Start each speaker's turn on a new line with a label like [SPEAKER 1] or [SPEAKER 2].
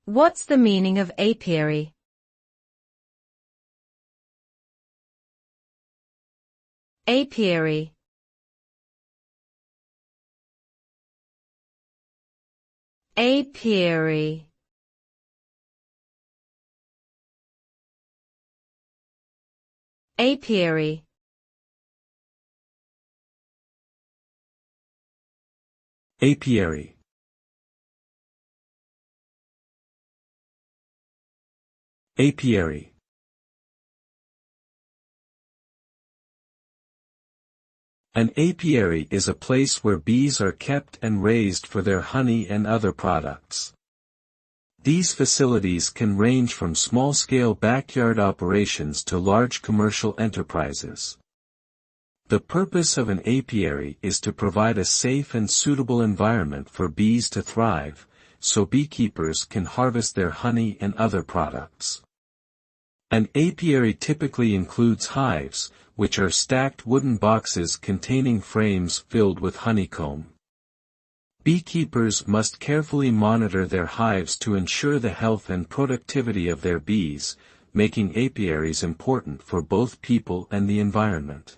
[SPEAKER 1] What's the meaning of apiary? Apiary. Apiary. Apiary.
[SPEAKER 2] Apiary. Apiary. An apiary is a place where bees are kept and raised for their honey and other products. These facilities can range from small-scale backyard operations to large commercial enterprises. The purpose of an apiary is to provide a safe and suitable environment for bees to thrive, so beekeepers can harvest their honey and other products. An apiary typically includes hives, which are stacked wooden boxes containing frames filled with honeycomb. Beekeepers must carefully monitor their hives to ensure the health and productivity of their bees, making apiaries important for both people and the environment.